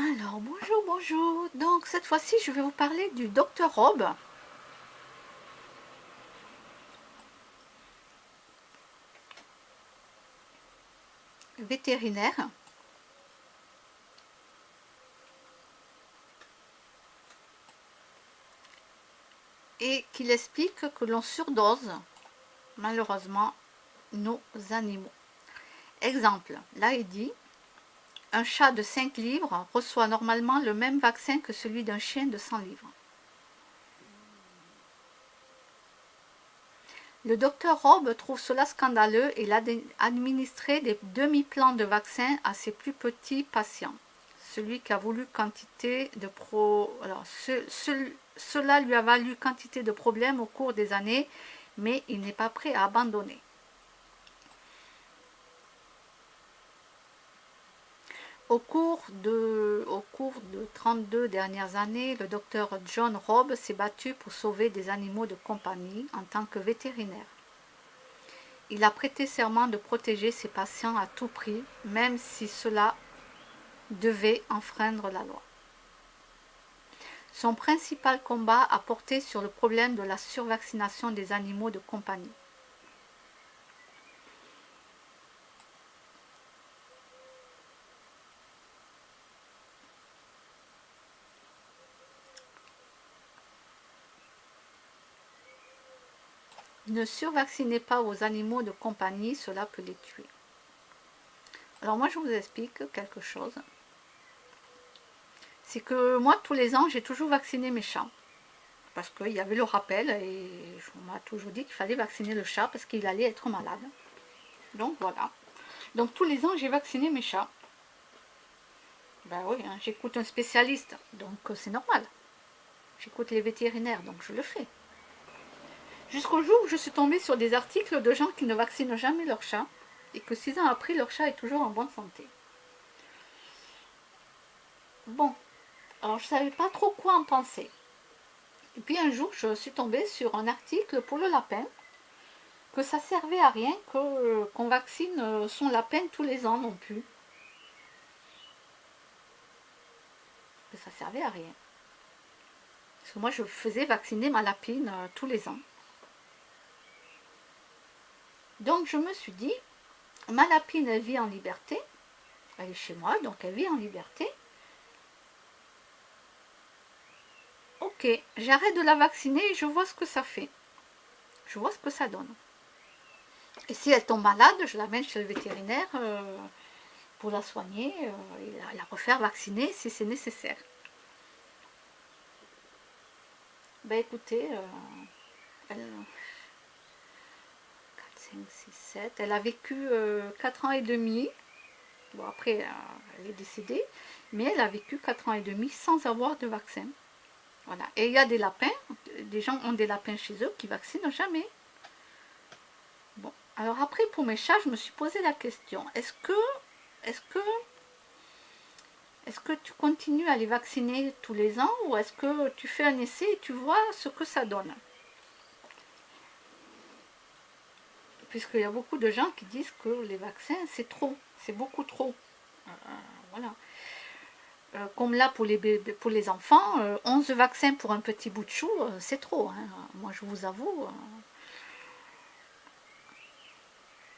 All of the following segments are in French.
Alors, bonjour, bonjour. Donc, cette fois-ci, je vais vous parler du docteur Rob. Vétérinaire. Et qu'il explique que l'on surdose, malheureusement, nos animaux. Exemple, là, il dit, un chat de 5 livres reçoit normalement le même vaccin que celui d'un chien de 100 livres. Le docteur Rob trouve cela scandaleux et l'a administré des demi-plans de vaccins à ses plus petits patients. Celui qui a voulu quantité de cela lui a valu quantité de problèmes au cours des années, mais il n'est pas prêt à abandonner. Au cours de 32 dernières années, le docteur John Robb s'est battu pour sauver des animaux de compagnie en tant que vétérinaire. Il a prêté serment de protéger ses patients à tout prix, même si cela devait enfreindre la loi. Son principal combat a porté sur le problème de la survaccination des animaux de compagnie. Ne survaccinez pas vos animaux de compagnie, cela peut les tuer. Alors moi je vous explique quelque chose. C'est que moi tous les ans j'ai toujours vacciné mes chats. Parce qu'il y avait le rappel et on m'a toujours dit qu'il fallait vacciner le chat parce qu'il allait être malade. Donc voilà. Donc tous les ans j'ai vacciné mes chats. Ben oui, hein, j'écoute un spécialiste, donc c'est normal. J'écoute les vétérinaires, donc je le fais. Jusqu'au jour où je suis tombée sur des articles de gens qui ne vaccinent jamais leur chat et que 6 ans après, leur chat est toujours en bonne santé. Bon, alors je ne savais pas trop quoi en penser. Et puis un jour, je suis tombée sur un article pour le lapin, que ça servait à rien qu'on vaccine son lapin tous les ans non plus. Que ça servait à rien. Parce que moi, je faisais vacciner ma lapine tous les ans. Donc je me suis dit, ma lapine, elle vit en liberté. Elle est chez moi, donc elle vit en liberté. Ok, j'arrête de la vacciner et je vois ce que ça fait. Je vois ce que ça donne. Et si elle tombe malade, je l'amène chez le vétérinaire pour la soigner et la refaire vacciner si c'est nécessaire. Ben écoutez, 4, 5, 6, 7, elle a vécu 4 ans et demi. Bon après, elle est décédée, mais elle a vécu 4 ans et demi sans avoir de vaccin. Voilà. Et il y a des lapins, des gens ont des lapins chez eux qui vaccinent jamais. Bon, alors après pour mes chats, je me suis posé la question, est-ce que tu continues à les vacciner tous les ans ou est-ce que tu fais un essai et tu vois ce que ça donne? Puisqu'il y a beaucoup de gens qui disent que les vaccins c'est trop, c'est beaucoup trop. Voilà. Comme là pour les enfants, 11 vaccins pour un petit bout de chou, c'est trop. Hein. Moi je vous avoue.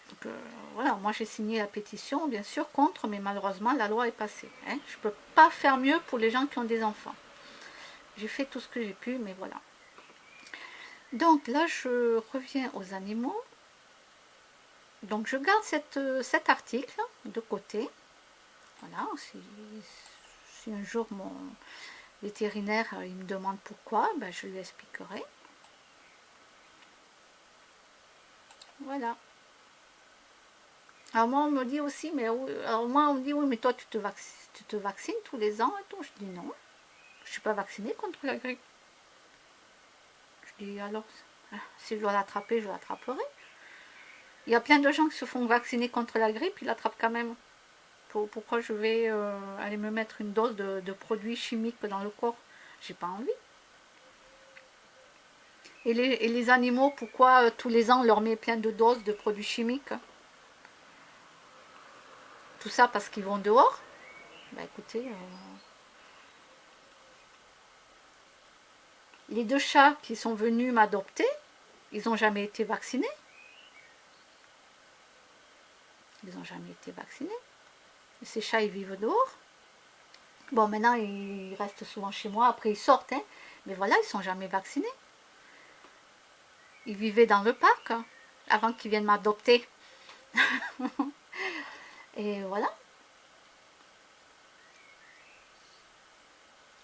Donc, voilà, moi j'ai signé la pétition, bien sûr, contre, mais malheureusement la loi est passée. Hein. Je ne peux pas faire mieux pour les gens qui ont des enfants. J'ai fait tout ce que j'ai pu, mais voilà. Donc là, je reviens aux animaux. Donc je garde cet article de côté. Voilà, si un jour mon vétérinaire il me demande pourquoi, ben, je lui expliquerai. Voilà. Alors moi on me dit aussi, mais alors moi on me dit oui mais toi tu te vaccines tous les ans et tout. Je dis non, je ne suis pas vaccinée contre la grippe. Je dis alors, si je dois l'attraper, je l'attraperai. Il y a plein de gens qui se font vacciner contre la grippe, ils l'attrapent quand même. Pourquoi je vais aller me mettre une dose de produits chimiques dans le corps? J'ai pas envie. Et les animaux, pourquoi tous les ans on leur met plein de doses de produits chimiques? Tout ça parce qu'ils vont dehors. Bah écoutez, Les 2 chats qui sont venus m'adopter, ils n'ont jamais été vaccinés. Ils n'ont jamais été vaccinés. Ces chats, ils vivent dehors. Bon, maintenant, ils restent souvent chez moi. Après, ils sortent. Hein. Mais voilà, ils ne sont jamais vaccinés. Ils vivaient dans le parc hein, avant qu'ils viennent m'adopter. Et voilà.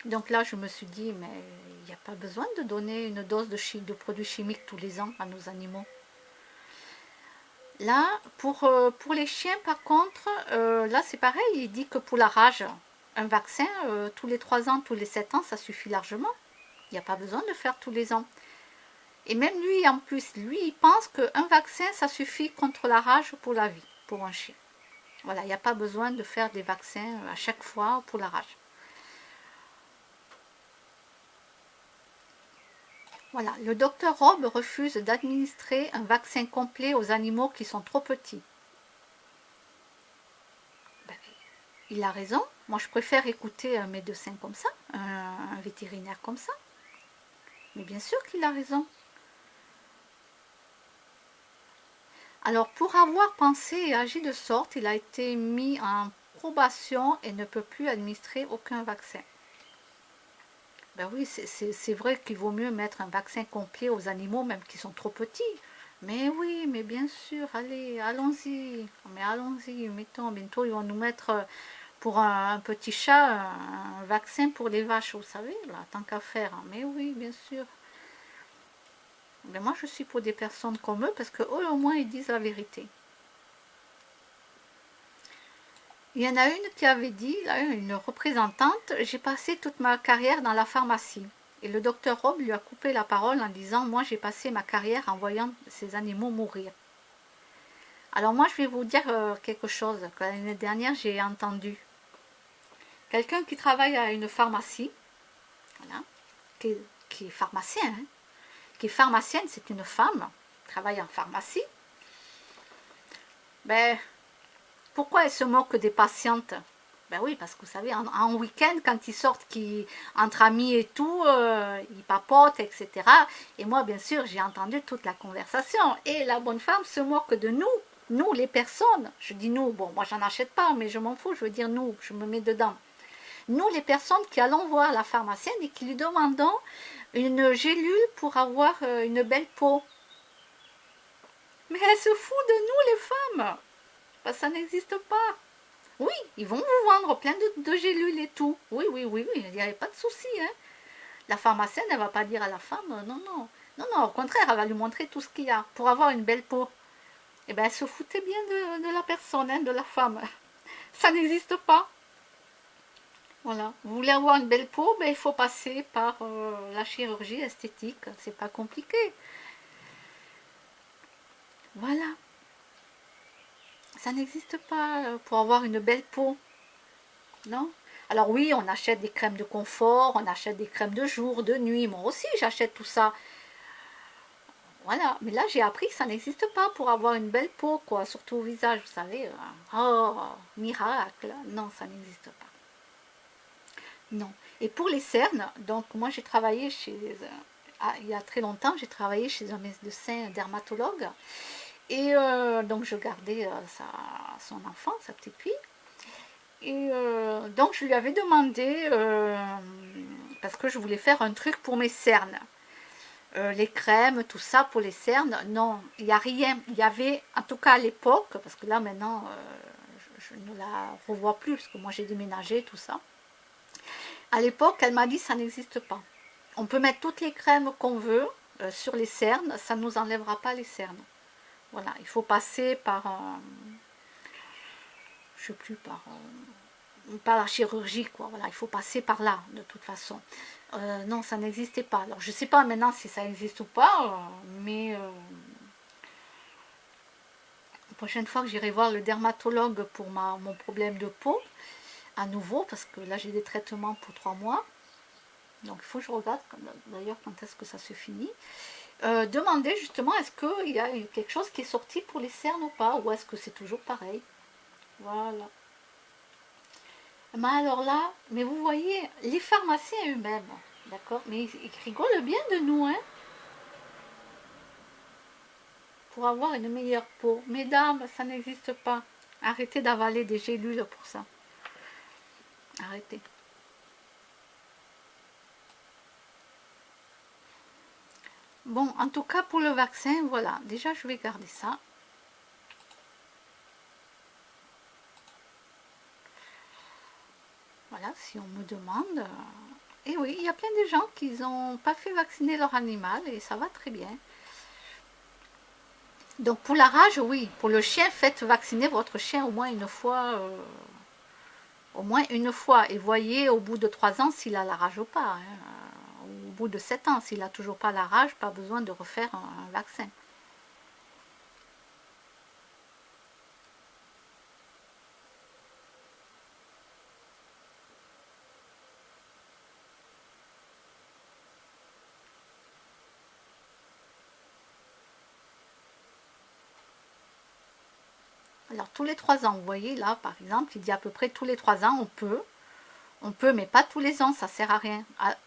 Donc là, je me suis dit, mais il n'y a pas besoin de donner une dose de produits chimiques tous les ans à nos animaux. Là, pour les chiens, par contre, là, c'est pareil. Il dit que pour la rage, un vaccin, tous les 3 ans, tous les 7 ans, ça suffit largement. Il n'y a pas besoin de faire tous les ans. Et même lui, en plus, lui, il pense qu'un vaccin, ça suffit contre la rage pour la vie, pour un chien. Voilà, il n'y a pas besoin de faire des vaccins à chaque fois pour la rage. Voilà, le docteur Rob refuse d'administrer un vaccin complet aux animaux qui sont trop petits. Ben, il a raison. Moi, je préfère écouter un médecin comme ça, un vétérinaire comme ça. Mais bien sûr qu'il a raison. Alors, pour avoir pensé et agi de sorte, il a été mis en probation et ne peut plus administrer aucun vaccin. Ben oui, c'est vrai qu'il vaut mieux mettre un vaccin complet aux animaux, même qui sont trop petits. Mais oui, mais bien sûr, allez, allons-y. Mais allons-y, mettons, bientôt ils vont nous mettre pour un petit chat un vaccin pour les vaches, vous savez, là, tant qu'à faire. Mais oui, bien sûr. Mais moi, je suis pour des personnes comme eux, parce qu'eux, au moins, ils disent la vérité. Il y en a une qui avait dit, là, une représentante, j'ai passé toute ma carrière dans la pharmacie. Et le docteur Rob lui a coupé la parole en disant, moi j'ai passé ma carrière en voyant ces animaux mourir. Alors moi je vais vous dire quelque chose que l'année dernière j'ai entendu. Quelqu'un qui travaille à une pharmacie, voilà, qui est pharmacien, hein, qui est pharmacienne, c'est une femme, qui travaille en pharmacie. Ben, pourquoi elle se moque des patientes? Ben oui, parce que vous savez, en week-end, quand ils sortent, entre amis et tout, ils papotent, etc. Et moi, bien sûr, j'ai entendu toute la conversation. Et la bonne femme se moque de nous les personnes. Je dis nous, bon, moi j'en achète pas, mais je m'en fous, je veux dire nous, je me mets dedans. Nous, les personnes qui allons voir la pharmacienne et qui lui demandons une gélule pour avoir une belle peau. Mais elle se fout de nous, les femmes. Ben, ça n'existe pas. Oui, ils vont vous vendre plein de gélules et tout. Oui, il n'y avait pas de souci. Hein. La pharmacienne, elle ne va pas dire à la femme, non, au contraire, elle va lui montrer tout ce qu'il y a pour avoir une belle peau. Eh bien, elle se foutait bien de la personne, hein, de la femme. Ça n'existe pas. Voilà. Vous voulez avoir une belle peau, ben, il faut passer par la chirurgie esthétique. C'est pas compliqué. Voilà. Ça n'existe pas pour avoir une belle peau. Non? Alors oui, on achète des crèmes de confort, on achète des crèmes de jour, de nuit. Moi aussi, j'achète tout ça. Voilà. Mais là, j'ai appris que ça n'existe pas pour avoir une belle peau, quoi. Surtout au visage, vous savez. Oh, miracle. Non, ça n'existe pas. Non. Et pour les cernes, donc moi, j'ai travaillé il y a très longtemps, j'ai travaillé chez un médecin dermatologue. Et donc, je gardais son enfant, sa petite fille. Et donc je lui avais demandé, parce que je voulais faire un truc pour mes cernes, les crèmes, tout ça pour les cernes. Non, il n'y a rien. Il y avait, en tout cas à l'époque, parce que là maintenant je ne la revois plus, parce que moi j'ai déménagé, tout ça. À l'époque, elle m'a dit ça n'existe pas. On peut mettre toutes les crèmes qu'on veut sur les cernes, ça ne nous enlèvera pas les cernes. Voilà, il faut passer par, je sais plus, par la chirurgie, quoi. Voilà, il faut passer par là, de toute façon. Non, ça n'existait pas. Alors, je ne sais pas maintenant si ça existe ou pas, mais la prochaine fois que j'irai voir le dermatologue pour mon problème de peau, à nouveau, parce que là, j'ai des traitements pour 3 mois. Donc, il faut que je regarde, d'ailleurs, quand est-ce que ça se finit. Demander, justement, est-ce qu'il y a quelque chose qui est sorti pour les cernes ou pas, ou est-ce que c'est toujours pareil. Voilà. Mais alors là, mais vous voyez, les pharmaciens eux-mêmes, D'accord? Mais ils rigolent bien de nous, hein? Pour avoir une meilleure peau. Mesdames, ça n'existe pas. Arrêtez d'avaler des gélules pour ça. Arrêtez. Bon, en tout cas, pour le vaccin, voilà. Déjà, je vais garder ça. Voilà, si on me demande. Et oui, il y a plein de gens qui n'ont pas fait vacciner leur animal et ça va très bien. Donc pour la rage, oui. Pour le chien, faites vacciner votre chien au moins une fois. Au moins une fois. Et voyez au bout de 3 ans s'il a la rage ou pas. Hein. Au bout de 7 ans, s'il n'a toujours pas la rage, pas besoin de refaire un vaccin. Alors tous les 3 ans, vous voyez là par exemple, il dit à peu près tous les 3 ans on peut mais pas tous les ans, ça sert à rien.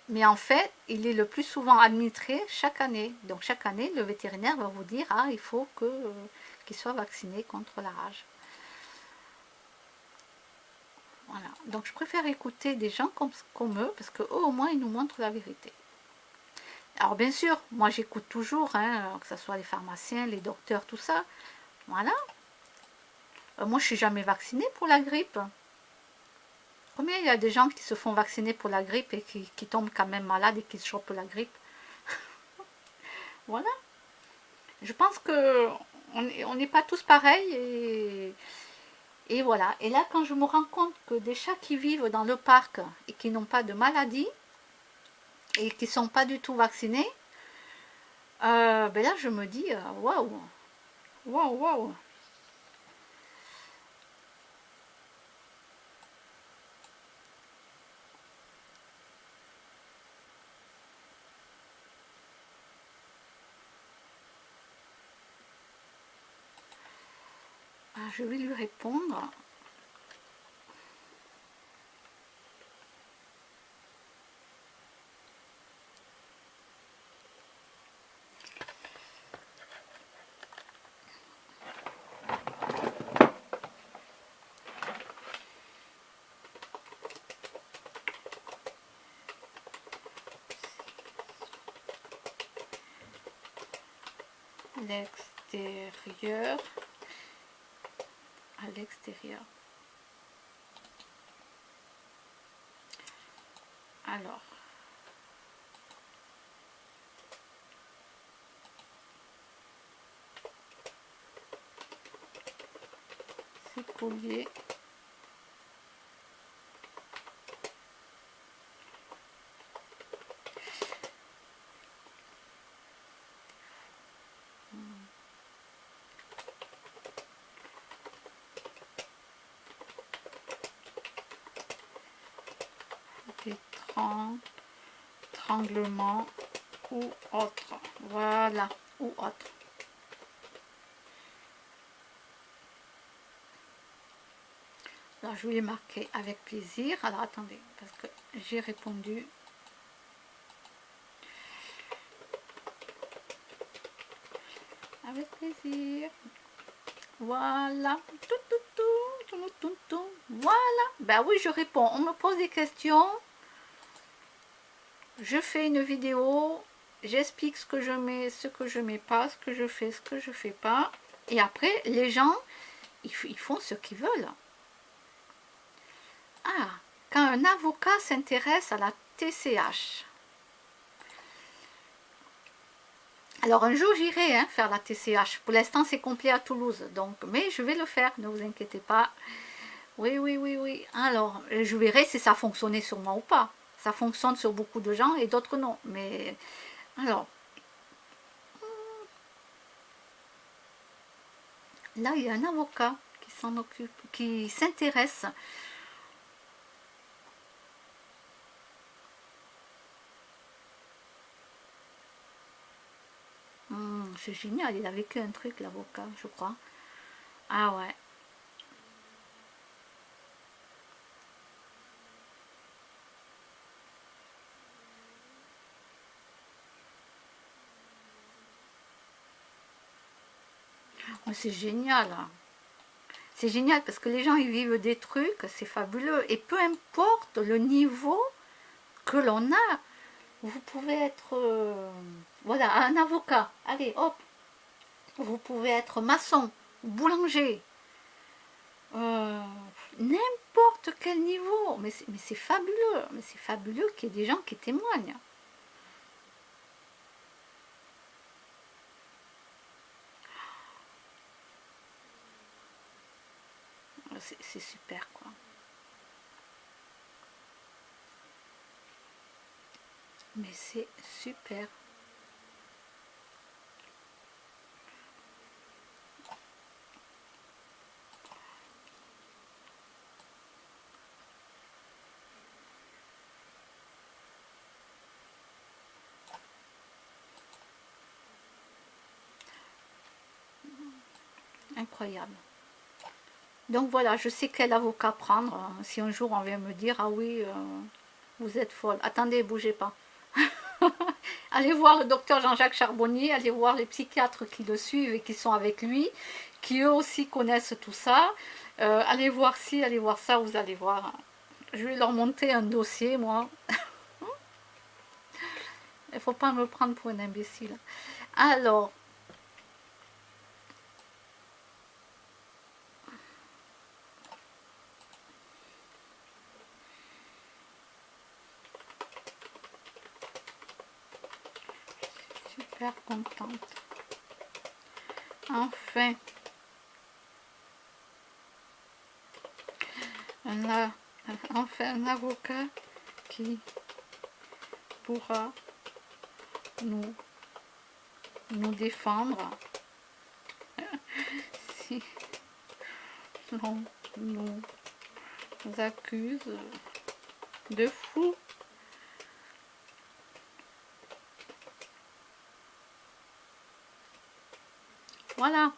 Mais en fait, il est le plus souvent administré chaque année. Donc chaque année, le vétérinaire va vous dire, ah il faut qu'il soit vacciné contre la rage. Voilà, donc je préfère écouter des gens comme eux, parce qu'eux au moins ils nous montrent la vérité. Alors bien sûr, moi j'écoute toujours, hein, que ce soit les pharmaciens, les docteurs, tout ça. Voilà. Moi je suis jamais vaccinée pour la grippe. Combien il y a des gens qui se font vacciner pour la grippe et qui tombent quand même malades et qui se chopent la grippe? Voilà. Je pense que on n'est pas tous pareils et voilà. Et là, quand je me rends compte que des chats qui vivent dans le parc et qui n'ont pas de maladie et qui ne sont pas du tout vaccinés, ben là, je me dis, waouh, waouh, waouh. Je vais lui répondre. L'extérieur, à l'extérieur. Alors, c'est collier. Étranglement ou autre. Voilà, ou autre. Alors je vais marquer avec plaisir. Alors attendez, parce que j'ai répondu. Avec plaisir. Voilà. Voilà. Ben oui, je réponds. On me pose des questions. Je fais une vidéo. J'explique ce que je mets, ce que je mets pas, ce que je fais, ce que je fais pas. Et après, les gens, ils font ce qu'ils veulent. Ah, quand un avocat s'intéresse à la TCH. Alors un jour j'irai faire la TCH. Pour l'instant c'est complet à Toulouse, donc mais je vais le faire, ne vous inquiétez pas. Oui, oui, oui, oui. Alors je verrai si ça fonctionnait sur moi ou pas. Ça fonctionne sur beaucoup de gens et d'autres non. Mais alors là il y a un avocat qui s'en occupe, qui s'intéresse. C'est génial, il a vécu un truc l'avocat, je crois. Ah ouais. Mais c'est génial, hein. C'est génial parce que les gens ils vivent des trucs, c'est fabuleux. Et peu importe le niveau que l'on a, vous pouvez être, voilà, un avocat. Allez, hop, vous pouvez être maçon, boulanger, euh, n'importe quel niveau. Mais c'est fabuleux, mais c'est fabuleux qu'il y ait des gens qui témoignent. C'est super, quoi. Mais c'est super. Incroyable. Donc voilà, je sais quel avocat prendre. Si un jour on vient me dire, ah oui, vous êtes folle. Attendez, bougez pas. Allez voir le docteur Jean-Jacques Charbonnier, allez voir les psychiatres qui le suivent et qui sont avec lui, qui eux aussi connaissent tout ça. Allez voir ci, allez voir ça, vous allez voir. Je vais leur monter un dossier, moi. Il ne faut pas me prendre pour un imbécile. Alors, super contente. Enfin, enfin un avocat qui pourra nous défendre si l'on nous accuse de fou. Voilà.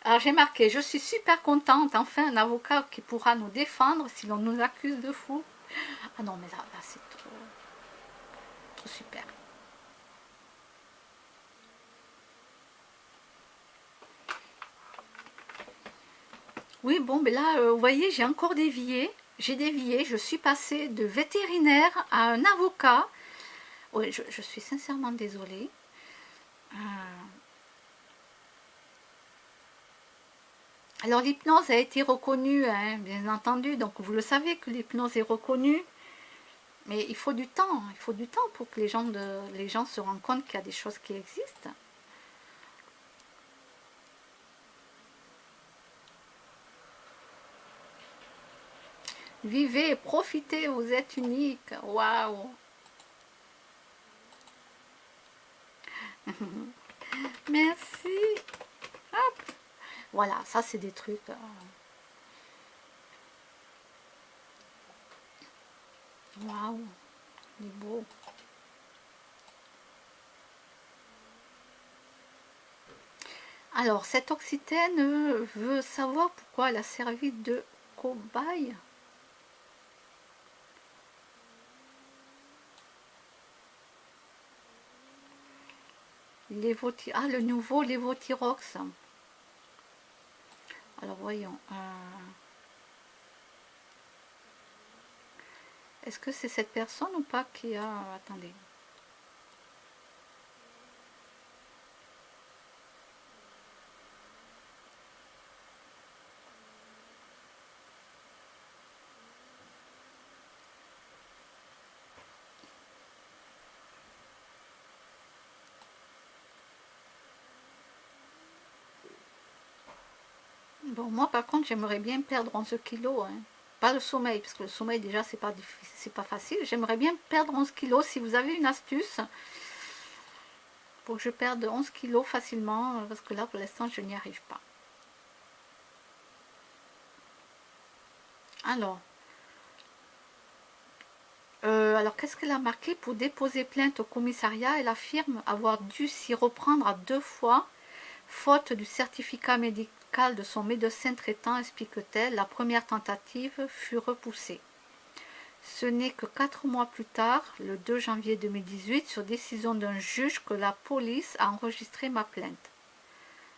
Alors j'ai marqué, je suis super contente, enfin un avocat qui pourra nous défendre si l'on nous accuse de fou. Ah non mais là c'est trop super. Oui bon mais là vous voyez j'ai encore dévié, je suis passée de vétérinaire à un avocat. Oui je suis sincèrement désolée. Alors l'hypnose a été reconnue, hein, bien entendu, donc vous le savez que l'hypnose est reconnue, mais il faut du temps pour que les gens se rendent compte qu'il y a des choses qui existent. Vivez, profitez, vous êtes unique, waouh. Merci. Hop. Voilà, ça c'est des trucs. Waouh, il est beau. Alors, cette Occitane veut savoir pourquoi elle a servi de cobaye. Ah, le nouveau Levothyrox. Alors, voyons. Est-ce que c'est cette personne ou pas qui a... Attendez. Bon, moi par contre, j'aimerais bien perdre 11 kilos. Hein. Pas le sommeil, parce que le sommeil déjà, c'est pas facile. J'aimerais bien perdre 11 kilos. Si vous avez une astuce pour que je perde 11 kilos facilement, parce que là, pour l'instant, je n'y arrive pas. Alors qu'est-ce qu'elle a marqué? Pour déposer plainte au commissariat, elle affirme avoir dû s'y reprendre à 2 fois, faute du certificat médical de son médecin traitant, explique-t-elle. La première tentative fut repoussée. Ce n'est que 4 mois plus tard, le 2 janvier 2018, sur décision d'un juge, que la police a enregistré ma plainte.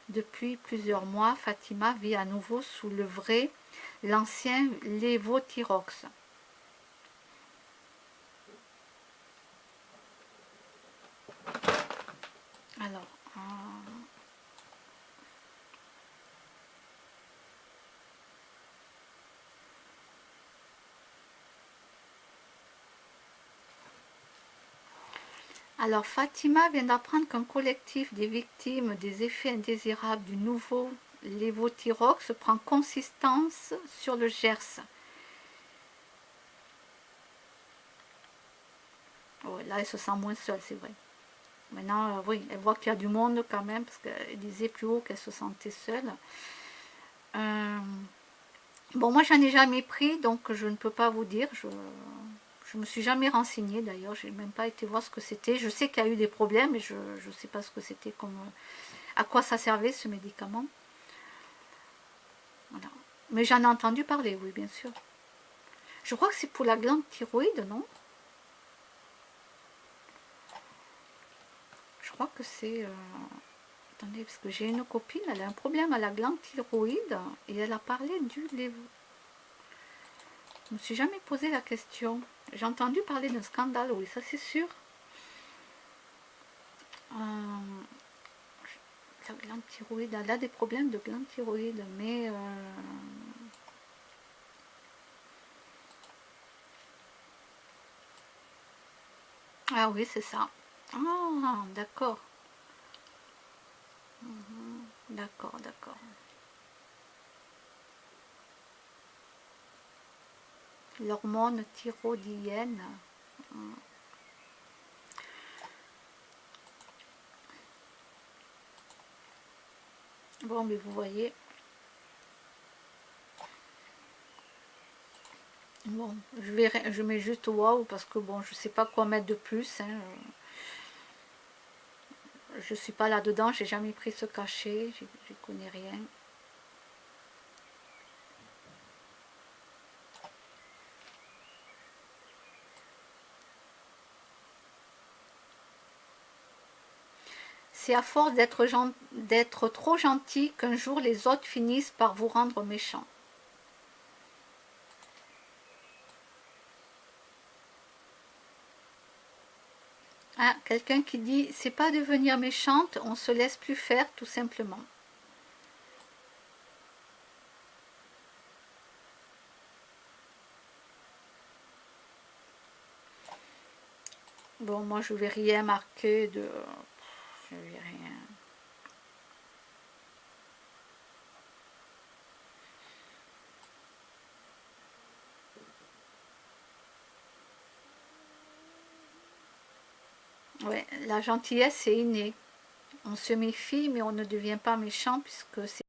Depuis plusieurs mois, Fatima vit à nouveau sous le vrai, l'ancien lévothyrox. Alors, Fatima vient d'apprendre qu'un collectif des victimes des effets indésirables du nouveau lévothyrox prend consistance sur le Gers. Oh, là, elle se sent moins seule, c'est vrai. Maintenant, oui, elle voit qu'il y a du monde quand même, parce qu'elle disait plus haut qu'elle se sentait seule. Bon, moi, j'en ai jamais pris, donc je ne peux pas vous dire. Je me suis jamais renseignée, d'ailleurs. Je n'ai même pas été voir ce que c'était. Je sais qu'il y a eu des problèmes, mais je ne sais pas ce que c'était, à quoi ça servait, ce médicament. Voilà. Mais j'en ai entendu parler, oui, bien sûr. Je crois que c'est pour la glande thyroïde, non? Je crois que c'est... Attendez, parce que j'ai une copine, elle a un problème à la glande thyroïde et elle a parlé du lévo. Je ne me suis jamais posé la question. J'ai entendu parler d'un scandale, oui, ça c'est sûr. La glande thyroïde, elle a des problèmes de glande thyroïde, mais... Ah oui, c'est ça. Ah, d'accord. D'accord, d'accord. L'hormone thyroïdienne. Bon, mais vous voyez. Bon, je mets juste waouh parce que bon, je sais pas quoi mettre de plus. Hein. Je suis pas là-dedans, j'ai jamais pris ce cachet, je connais rien. C'est à force d'être trop gentil qu'un jour les autres finissent par vous rendre méchant. Ah, quelqu'un qui dit, c'est pas devenir méchante, on se laisse plus faire tout simplement. Bon, moi je vais rien marquer de... Je vais rien... Ouais, la gentillesse c'est inné. On se méfie mais on ne devient pas méchant puisque c'est